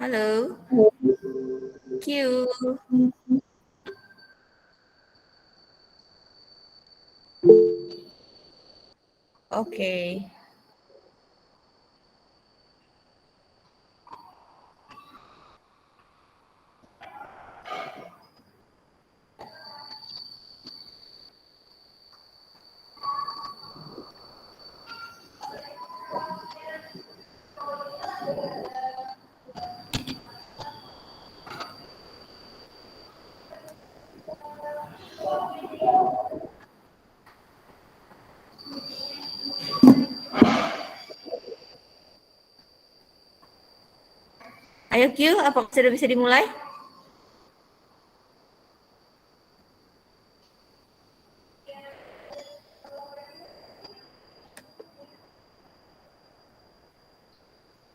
Halo, Q. Oke. Ayo Q, apa sudah bisa dimulai?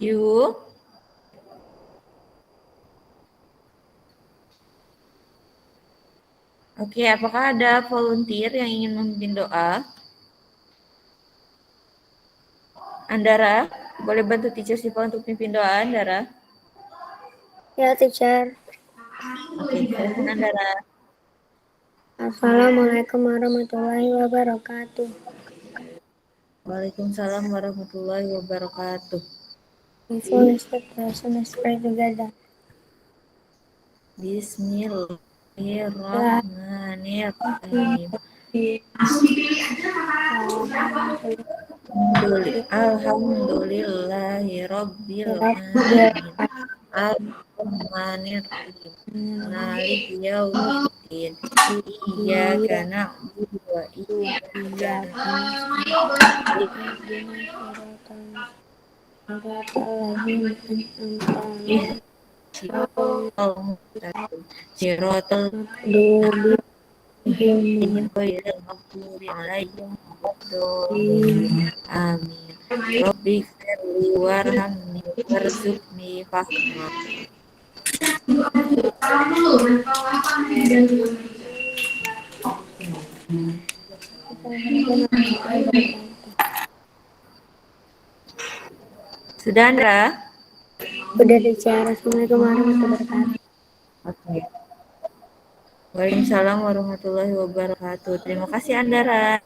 Q. Oke, apakah ada volunteer yang ingin memimpin doa? Andara, boleh bantu teacher Siva untuk memimpin doa, Andara? Ya, teacher. Oke, silakan Andara. Assalamualaikum warahmatullahi wabarakatuh. Waalaikumsalam warahmatullahi wabarakatuh. Before we start the lesson, let's pray together. Bismillahirrahmanirrahim. Alhamdulillahirabbil alamin. Ar-Rahmanir-Rahim. Maliki yaumiddin. Iyyaka na'budu wa iyyaka nasta'in. Siratal mustaqim ghairil maghdubi 'alaihim waladdallin. Amin. Rabbighfirli warhamni warzuqni fahma. Sudah, Andra? Udah, teacher. Assalamualaikum warahmatullahi wabarakatuh. Oke. Waalaikumsalam warahmatullahi wabarakatuh. Terima kasih Andara.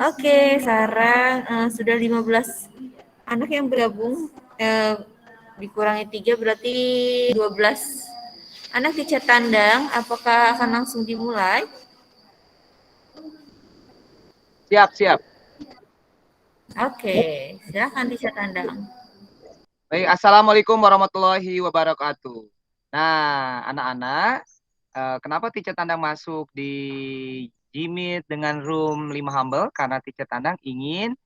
Oke, sekarang sudah 15 anak yang bergabung. Dikurangi 3 berarti 12 anak di chat tandang. Apakah akan langsung dimulai? Siap. Oke, silakan di chat tandang. Baik, Assalamualaikum warahmatullahi wabarakatuh. Nah, anak-anak, kenapa Teacher Tandang masuk di Jimit dengan room 5 Humble? Karena Teacher Tandang ingin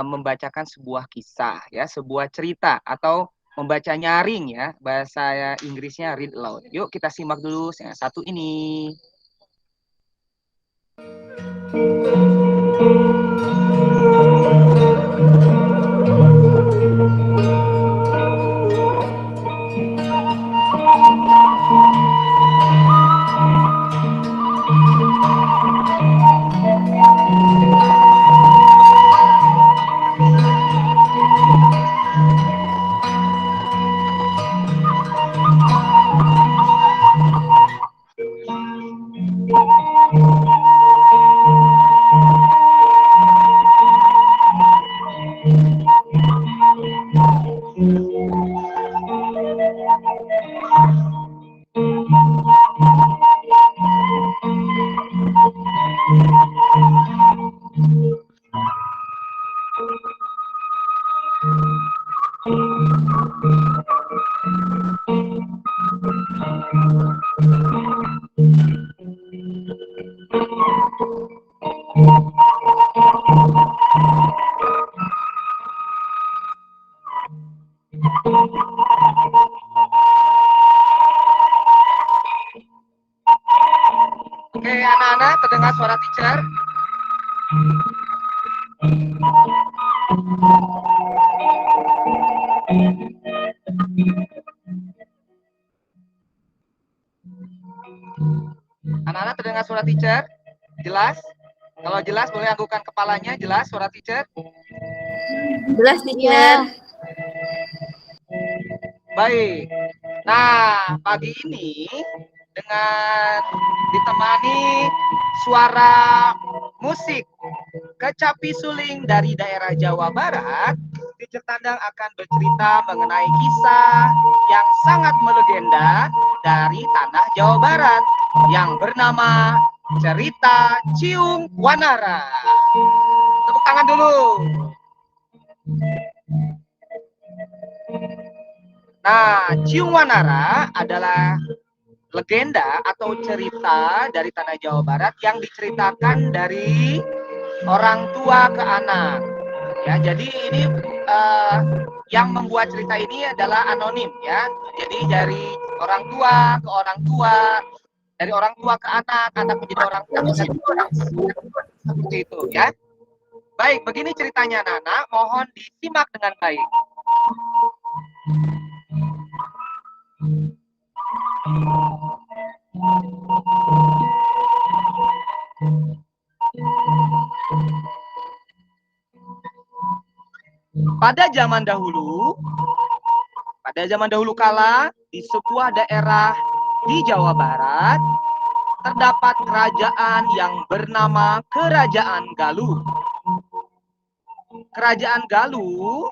membacakan sebuah kisah, ya, sebuah cerita atau membaca nyaring, ya, bahasa Inggrisnya read aloud. Yuk kita simak dulu yang satu ini. Oke, anak-anak, terdengar suara teacher? Anak-anak terdengar suara teacher? Jelas? Kalau jelas boleh anggukan kepalanya. Jelas suara teacher? Jelas, teacher. Baik. Nah, pagi ini dengan ditemani suara musik kecapi suling dari daerah Jawa Barat, Teacher Tandang akan bercerita mengenai kisah yang sangat melegenda dari tanah Jawa Barat yang bernama cerita Ciung Wanara. Tepuk tangan dulu. Nah, Ciung Wanara adalah legenda atau cerita dari tanah Jawa Barat yang diceritakan dari orang tua ke anak. Ya, jadi ini yang membuat cerita ini adalah anonim ya. Jadi dari orang tua ke orang tua, dari orang tua ke anak, anak menjadi orang tua, seperti itu ya. Baik, begini ceritanya Nana, mohon disimak dengan baik. Pada zaman dahulu kala, di sebuah daerah di Jawa Barat, terdapat kerajaan yang bernama Kerajaan Galuh. Kerajaan Galuh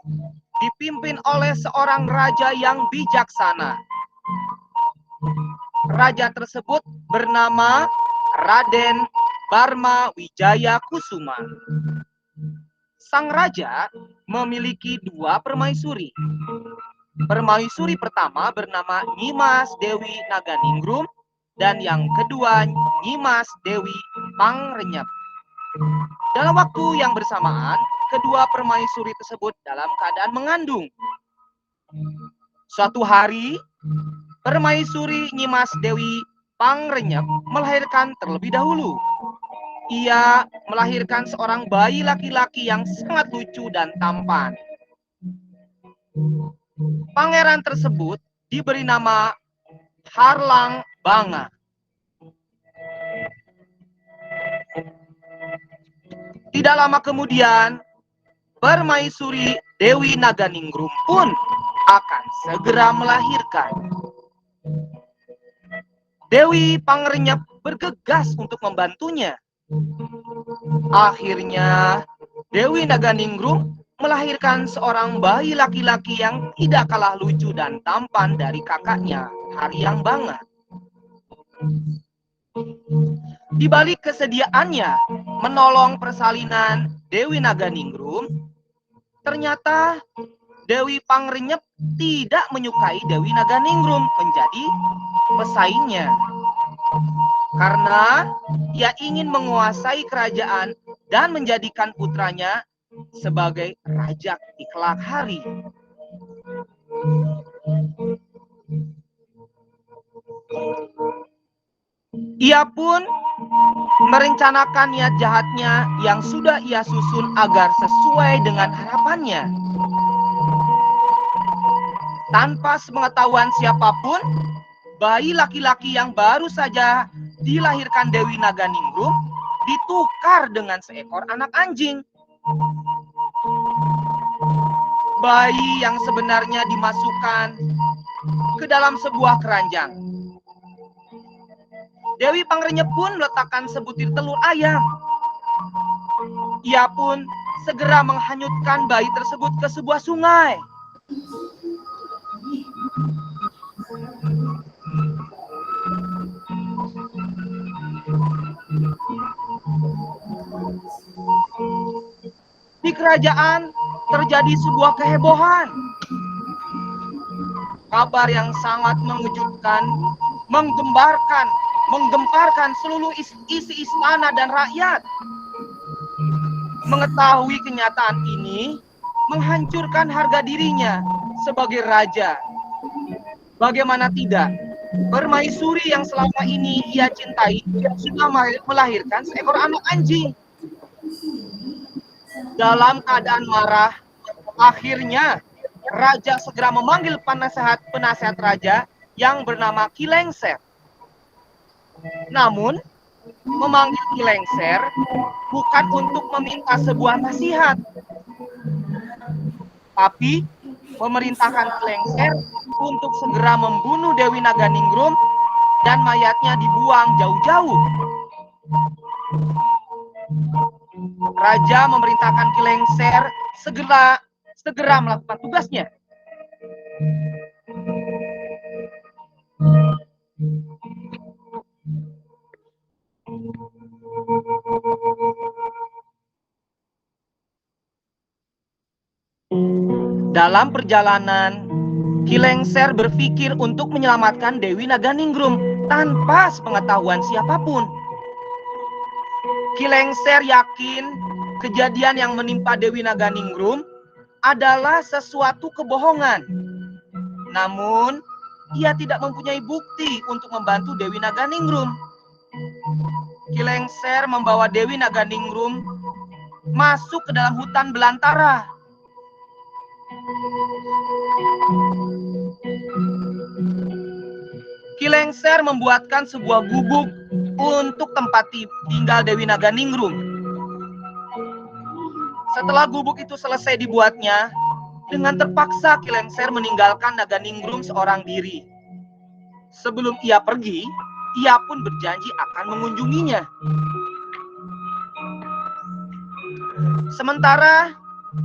dipimpin oleh seorang raja yang bijaksana. Raja tersebut bernama Raden Barma Wijaya Kusuma. Sang raja memiliki 2 permaisuri. Permaisuri pertama bernama Nyimas Dewi Naganingrum dan yang kedua Nyimas Dewi Pangrenyep. Dalam waktu yang bersamaan, kedua permaisuri tersebut dalam keadaan mengandung. Suatu hari, permaisuri Nyimas Dewi Pangrenyep melahirkan terlebih dahulu. Ia melahirkan seorang bayi laki-laki yang sangat lucu dan tampan. Pangeran tersebut diberi nama Harlang Banga. Tidak lama kemudian, permaisuri Dewi Naganingrum pun akan segera melahirkan. Dewi Pangrenyep bergegas untuk membantunya. Akhirnya, Dewi Naganingrum melahirkan seorang bayi laki-laki yang tidak kalah lucu dan tampan dari kakaknya, Haryang Banga. Di balik kesediaannya menolong persalinan Dewi Naganingrum, ternyata Dewi Pangrenyep tidak menyukai Dewi Naganingrum menjadi pesaingnya. Karena ia ingin menguasai kerajaan dan menjadikan putranya sebagai raja di kelak hari. Ia pun merencanakan niat jahatnya yang sudah ia susun agar sesuai dengan harapannya. Tanpa sepengetahuan siapapun, bayi laki-laki yang baru saja dilahirkan Dewi Naganingrum ditukar dengan seekor anak anjing. Bayi yang sebenarnya dimasukkan ke dalam sebuah keranjang. Dewi Pangrenyep pun meletakkan sebutir telur ayam. Ia pun segera menghanyutkan bayi tersebut ke sebuah sungai. Di kerajaan terjadi sebuah kehebohan. Kabar yang sangat mengejutkan, menggemparkan seluruh isi istana dan rakyat. Mengetahui kenyataan ini menghancurkan harga dirinya sebagai raja. Bagaimana tidak, permaisuri yang selama ini ia cintai sudah melahirkan seekor anak anjing. Dalam keadaan marah, akhirnya raja segera memanggil penasehat raja yang bernama Ki Lengser. Namun, memanggil Ki Lengser bukan untuk meminta sebuah nasihat, tapi memerintahkan Kilengser untuk segera membunuh Dewi Naganingrum dan mayatnya dibuang jauh-jauh. Raja memerintahkan Kilengser segera melakukan tugasnya. Dalam perjalanan, Kilengser berpikir untuk menyelamatkan Dewi Naganingrum tanpa sepengetahuan siapapun. Kilengser yakin kejadian yang menimpa Dewi Naganingrum adalah sesuatu kebohongan. Namun, ia tidak mempunyai bukti untuk membantu Dewi Naganingrum. Kilengser membawa Dewi Naganingrum masuk ke dalam hutan belantara. Kilengser membuatkan sebuah gubuk untuk tempat tinggal Dewi Naganingrum. Setelah gubuk itu selesai dibuatnya, dengan terpaksa Kilengser meninggalkan Naganingrum seorang diri. Sebelum ia pergi, ia pun berjanji akan mengunjunginya. Sementara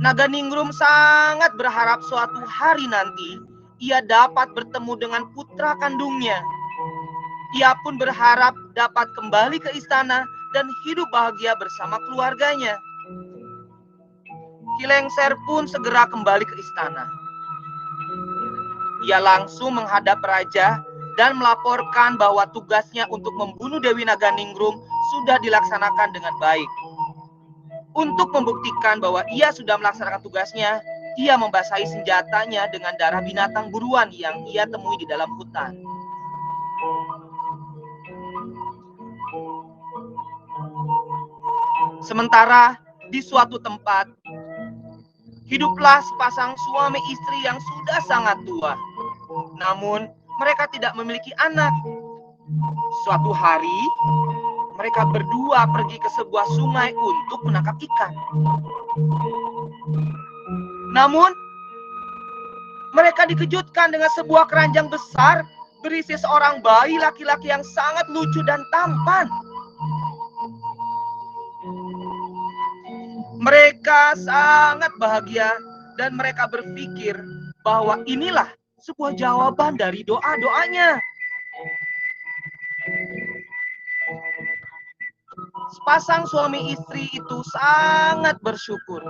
Naganingrum sangat berharap suatu hari nanti ia dapat bertemu dengan putra kandungnya. Ia pun berharap dapat kembali ke istana dan hidup bahagia bersama keluarganya. Kilengser pun segera kembali ke istana. Ia langsung menghadap raja dan melaporkan bahwa tugasnya untuk membunuh Dewi Naganingrum sudah dilaksanakan dengan baik. Untuk membuktikan bahwa ia sudah melaksanakan tugasnya, ia membasahi senjatanya dengan darah binatang buruan yang ia temui di dalam hutan. Sementara di suatu tempat, hiduplah sepasang suami istri yang sudah sangat tua. Namun, mereka tidak memiliki anak. Suatu hari, mereka berdua pergi ke sebuah sungai untuk menangkap ikan. Namun, mereka dikejutkan dengan sebuah keranjang besar berisi seorang bayi laki-laki yang sangat lucu dan tampan. Mereka sangat bahagia dan mereka berpikir bahwa inilah sebuah jawaban dari doa-doanya. Sepasang suami istri itu sangat bersyukur.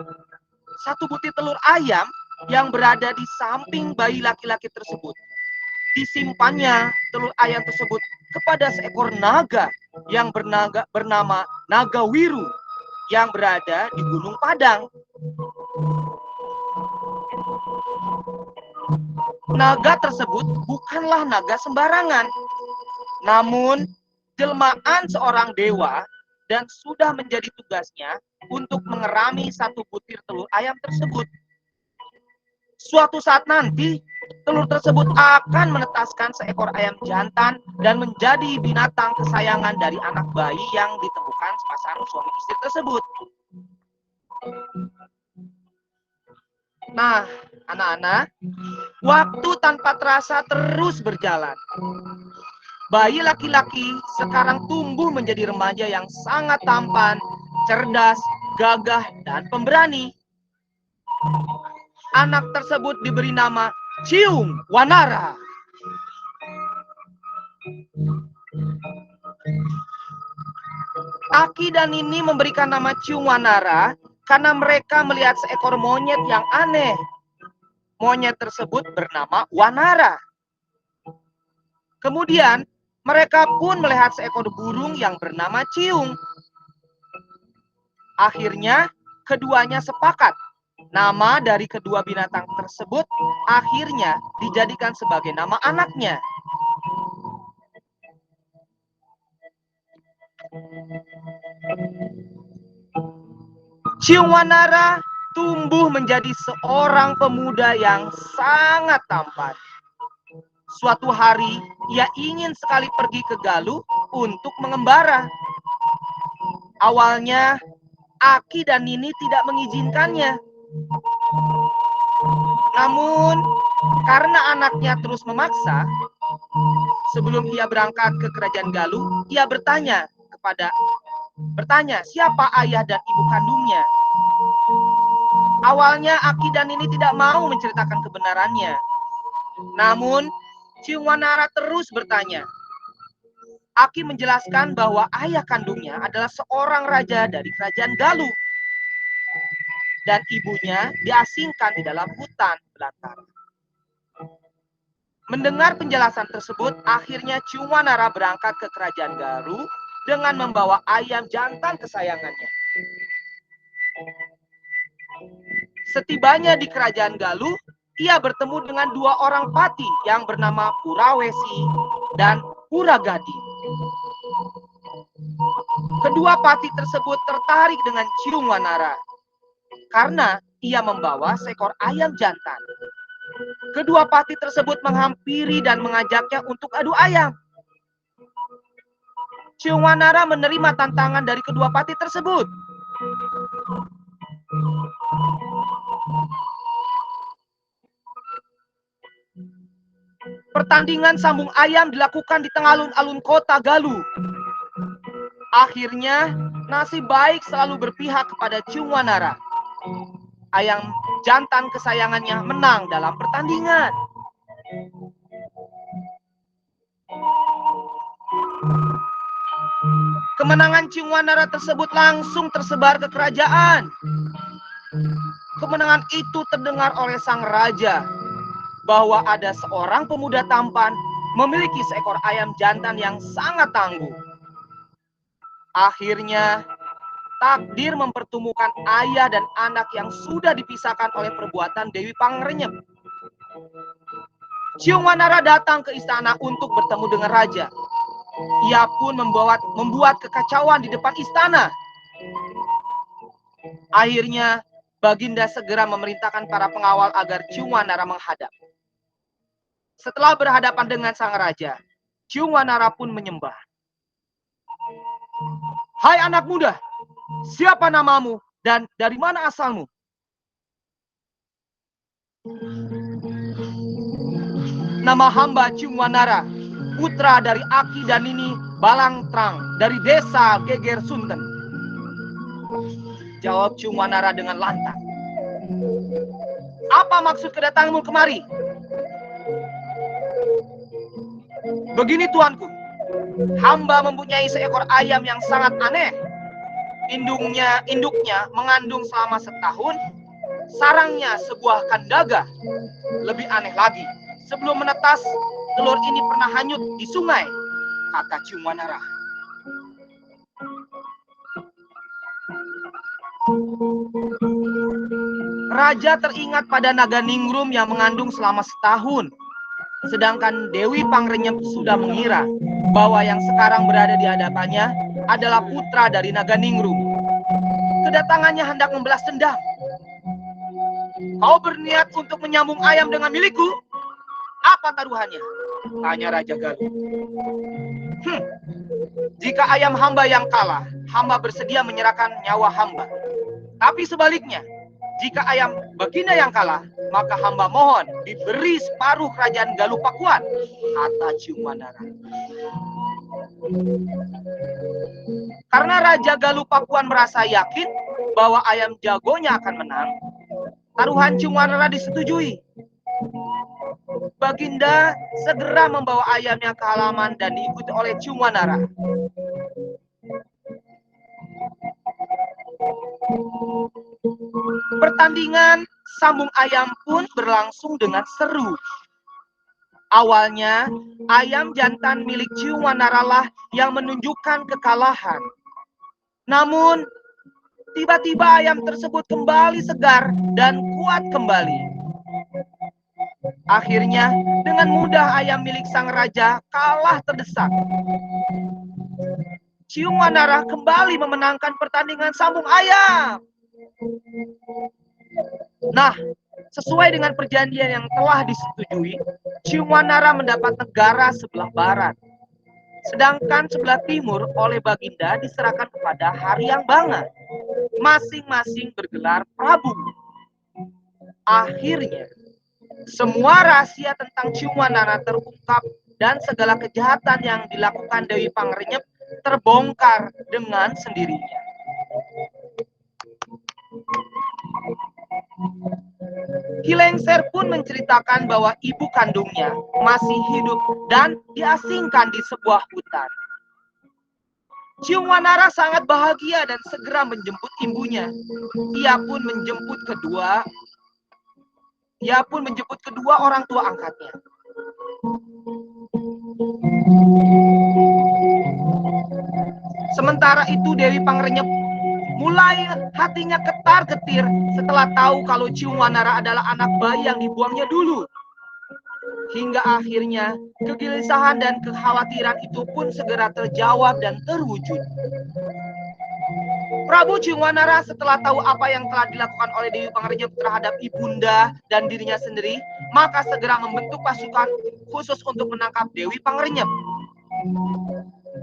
Satu butir telur ayam yang berada di samping bayi laki-laki tersebut. Disimpannya telur ayam tersebut kepada seekor naga yang bernama Nagawiru yang berada di Gunung Padang. Naga tersebut bukanlah naga sembarangan, namun jelmaan seorang dewa dan sudah menjadi tugasnya untuk mengerami satu butir telur ayam tersebut. Suatu saat nanti, telur tersebut akan menetaskan seekor ayam jantan dan menjadi binatang kesayangan dari anak bayi yang ditemukan sepasang suami istri tersebut. Nah, anak-anak, waktu tanpa terasa terus berjalan. Bayi laki-laki sekarang tumbuh menjadi remaja yang sangat tampan, cerdas, gagah, dan pemberani. Anak tersebut diberi nama Ciung Wanara. Aki dan Nini memberikan nama Ciung Wanara karena mereka melihat seekor monyet yang aneh. Monyet tersebut bernama Wanara. Kemudian mereka pun melihat seekor burung yang bernama Ciung. Akhirnya keduanya sepakat. Nama dari kedua binatang tersebut akhirnya dijadikan sebagai nama anaknya. Ciung Wanara tumbuh menjadi seorang pemuda yang sangat tampan. Suatu hari, ia ingin sekali pergi ke Galuh untuk mengembara. Awalnya, Aki dan Nini tidak mengizinkannya. Namun, karena anaknya terus memaksa, sebelum ia berangkat ke kerajaan Galuh, ia bertanya, siapa ayah dan ibu kandungnya. Awalnya Aki dan Nini tidak mau menceritakan kebenarannya. Namun, Ciungwanara terus bertanya. Aki menjelaskan bahwa ayah kandungnya adalah seorang raja dari kerajaan Galuh. Dan ibunya diasingkan di dalam hutan belantara. Mendengar penjelasan tersebut, akhirnya Ciungwanara berangkat ke kerajaan Galuh dengan membawa ayam jantan kesayangannya. Setibanya di kerajaan Galuh, ia bertemu dengan dua orang pati yang bernama Purawesi dan Puragadi. Kedua pati tersebut tertarik dengan Ciungwanara karena ia membawa seekor ayam jantan. Kedua pati tersebut menghampiri dan mengajaknya untuk adu ayam. Ciungwanara menerima tantangan dari kedua pati tersebut. Pertandingan sambung ayam dilakukan di tengah alun-alun kota Galuh. Akhirnya, nasib baik selalu berpihak kepada Ciungwanara. Ayam jantan kesayangannya menang dalam pertandingan. Kemenangan Ciungwanara tersebut langsung tersebar ke kerajaan. Kemenangan itu terdengar oleh sang raja bahwa ada seorang pemuda tampan memiliki seekor ayam jantan yang sangat tangguh. Akhirnya, takdir mempertemukan ayah dan anak yang sudah dipisahkan oleh perbuatan Dewi Pangrenyep. Ciungwanara datang ke istana untuk bertemu dengan raja. Ia pun membuat kekacauan di depan istana. Akhirnya, Baginda segera memerintahkan para pengawal agar Ciungwanara menghadap. Setelah berhadapan dengan sang raja, Ciungwanara pun menyembah. Hai anak muda, siapa namamu dan dari mana asalmu? Nama hamba Ciungwanara, putra dari Aki dan Nini Balangtrang dari desa Geger Sunten. Jawab Ciungwanara dengan lantang. Apa maksud kedatanganmu kemari? Begini tuanku, hamba mempunyai seekor ayam yang sangat aneh. Induknya mengandung selama setahun, sarangnya sebuah kandaga. Lebih aneh lagi, sebelum menetas, telur ini pernah hanyut di sungai, kata Ciungwanara. Raja teringat pada naga ningrum yang mengandung selama setahun. Sedangkan Dewi Pangrenyep sudah mengira bahwa yang sekarang berada di hadapannya adalah putra dari naga ningrum. Kedatangannya hendak membalas dendam. Kau berniat untuk menyambung ayam dengan milikku? Apa taruhannya? Tanya Raja Galuh. Jika ayam hamba yang kalah, hamba bersedia menyerahkan nyawa hamba. Tapi sebaliknya, jika ayam Baginda yang kalah, maka hamba mohon diberi separuh kerajaan Galuh Pakuan, kata Ciungwanara. Karena Raja Galuh Pakuan merasa yakin bahwa ayam jagonya akan menang, taruhan Ciungwanara disetujui. Baginda segera membawa ayamnya ke halaman dan diikuti oleh Ciungwanara. Pertandingan sambung ayam pun berlangsung dengan seru. Awalnya, ayam jantan milik Ciungwanara lah yang menunjukkan kekalahan. Namun, tiba-tiba ayam tersebut kembali segar dan kuat kembali. Akhirnya, dengan mudah ayam milik sang raja kalah terdesak. Ciungwanara kembali memenangkan pertandingan sambung ayam. Nah, sesuai dengan perjanjian yang telah disetujui, Ciungwanara mendapat negara sebelah barat. Sedangkan sebelah timur oleh Baginda diserahkan kepada Haryang Banga. Masing-masing bergelar Prabu. Akhirnya, Semua rahasia tentang Ciumanara terungkap dan segala kejahatan yang dilakukan Dewi Pangrenyep terbongkar dengan sendirinya. Ki Lengser pun menceritakan bahwa ibu kandungnya masih hidup dan diasingkan di sebuah hutan. Ciumanara sangat bahagia dan segera menjemput ibunya. Ia pun menjemput kedua orang tua angkatnya. Sementara itu Dewi Pangrenyep mulai hatinya ketar-ketir setelah tahu kalau Ciumanara adalah anak bayi yang dibuangnya dulu. Hingga akhirnya kegelisahan dan kekhawatiran itu pun segera terjawab dan terwujud. Prabu Ciumanara setelah tahu apa yang telah dilakukan oleh Dewi Pangrenyep terhadap ibunda dan dirinya sendiri, maka segera membentuk pasukan khusus untuk menangkap Dewi Pangrenyep.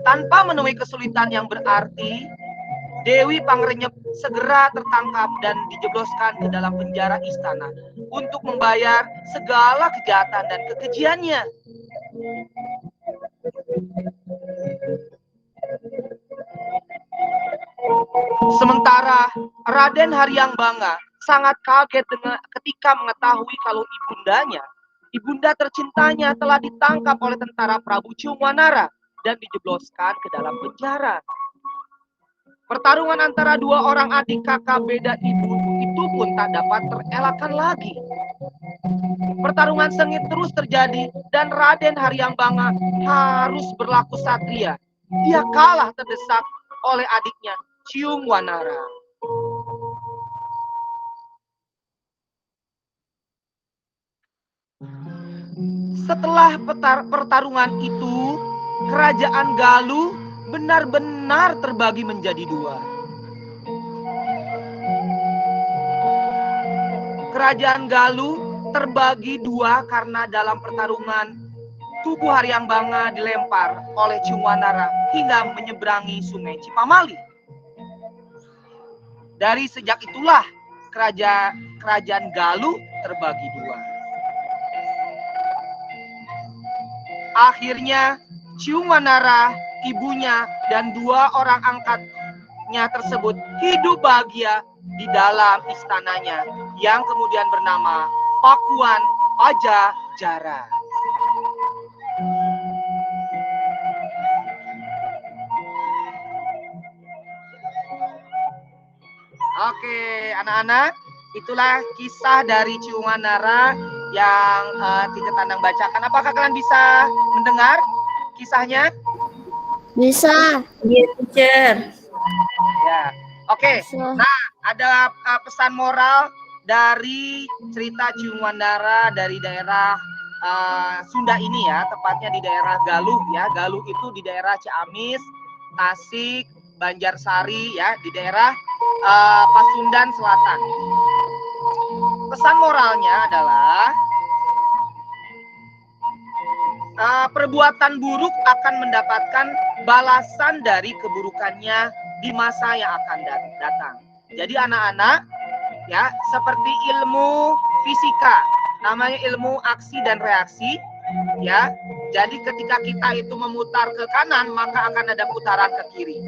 Tanpa menemui kesulitan yang berarti, Dewi Pangrenyep segera tertangkap dan dijebloskan ke dalam penjara istana untuk membayar segala kejahatan dan kekejiannya. Sementara Raden Haryangbanga sangat kaget ketika mengetahui kalau ibunda tercintanya telah ditangkap oleh tentara Prabu Ciumanara dan dijebloskan ke dalam penjara. Pertarungan antara dua orang adik kakak beda ibu itu pun tak dapat terelakkan lagi. Pertarungan sengit terus terjadi dan Raden Haryangbanga harus berlaku satria. Dia kalah terdesak oleh adiknya Ciumanara. Setelah pertarungan itu, kerajaan Galuh benar-benar terbagi menjadi dua. Kerajaan Galuh terbagi dua karena dalam pertarungan tubuh Haryangbanga dilempar oleh Ciumanara hingga menyeberangi sungai Cipamali. Dari sejak itulah kerajaan Galuh terbagi dua. Akhirnya Ciumanara, ibunya, dan dua orang angkatnya tersebut hidup bahagia di dalam istananya yang kemudian bernama Pakuan Pajajara. Oke, anak-anak, itulah kisah dari Ciumanara yang Teacher Tandang bacakan. Apakah kalian bisa mendengar kisahnya? Bisa. Iya, teacher. Ya, oke. Nah, ada pesan moral dari cerita Ciumanara dari daerah Sunda ini ya, tepatnya di daerah Galuh ya. Galuh itu di daerah Ciamis, Tasik, Banjarsari ya, di daerah Pasundan Selatan. Pesan moralnya adalah perbuatan buruk akan mendapatkan balasan dari keburukannya di masa yang akan datang. Jadi anak-anak ya, seperti ilmu fisika, namanya ilmu aksi dan reaksi ya. Jadi ketika kita itu memutar ke kanan, maka akan ada putaran ke kiri.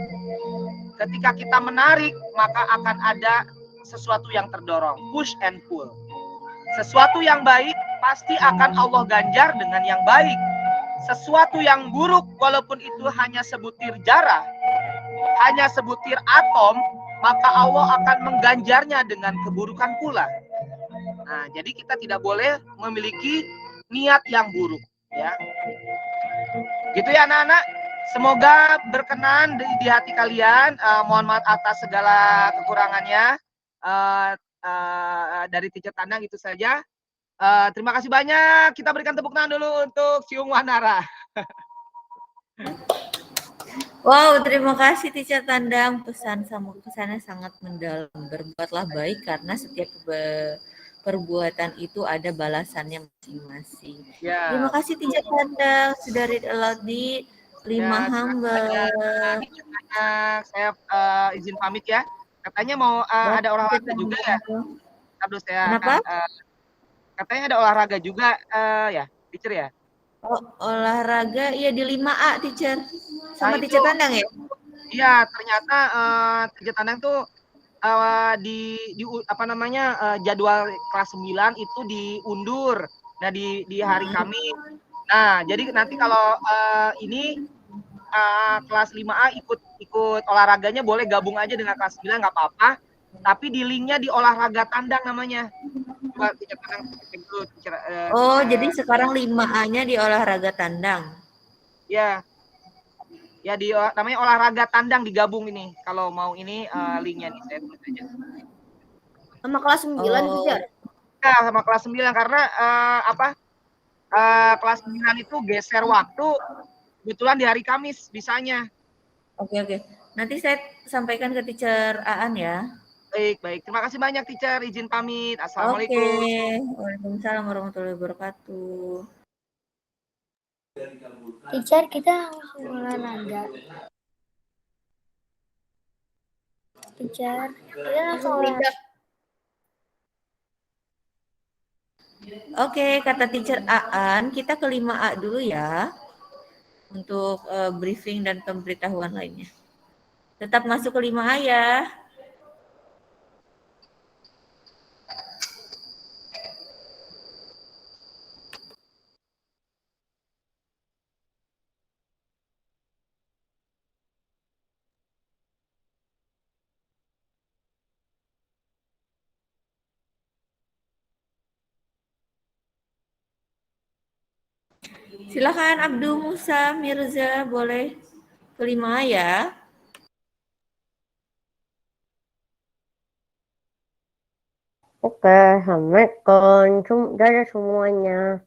Ketika kita menarik, maka akan ada sesuatu yang terdorong, push and pull. Sesuatu yang baik pasti akan Allah ganjar dengan yang baik. Sesuatu yang buruk, walaupun itu hanya sebutir zarah, hanya sebutir atom, maka Allah akan mengganjarnya dengan keburukan pula. Nah, jadi kita tidak boleh memiliki niat yang buruk, ya. Gitu ya anak-anak. Semoga berkenan di hati kalian. Mohon maaf atas segala kekurangannya. Dari Teacher Tandang itu saja. Terima kasih banyak. Kita berikan tepuk tangan dulu untuk Ciumanara. Wow, terima kasih Teacher Tandang. Pesannya sangat mendalam. Berbuatlah baik karena setiap perbuatan itu ada balasannya masing-masing. Ya. Terima kasih Teacher Tandang sudah read aloud di 5 hamba. Saya izin pamit ya. Katanya mau ada orang lain juga ya. Terus saya Kenapa? katanya ada olahraga juga ya, teacher ya. Oh, olahraga ya di 5A, teacher. Nah Sama itu, teacher Tandang ya? iya ternyata teacher Tandang tuh di apa namanya jadwal kelas 9 itu diundur. Nah di hari Kamis. Nah jadi nanti kalau ini kelas 5A ikut olahraganya boleh gabung aja dengan kelas 9 nggak apa-apa. Tapi di linknya di olahraga tandang namanya. Coba teacher Tandang cek dulu. Oh, jadi sekarang 5A-nya di olahraga tandang. Ya, ya di namanya olahraga tandang digabung ini. Kalau mau ini linknya nih saya tulis aja. Sama kelas 9, Oh, teacher. Ya, sama kelas 9 karena apa? Kelas 9 itu geser waktu kebetulan di hari Kamis bisanya. oke oke. Nanti saya sampaikan ke teacher Aan ya. Baik, baik. Terima kasih banyak teacher. Izin pamit. Oke. Assalamualaikum. Waalaikumsalam warahmatullahi wabarakatuh. Teacher, kita langsung olahraga. Teacher, kita langsung olahraga. Oke, kata teacher Aan, kita ke 5A dulu ya untuk briefing dan pemberitahuan lainnya. Tetap masuk ke 5A ya. Silakan Abdul Musa Mirza, boleh ke 5A ya. Oke, Assalamualaikum. Dadah semuanya.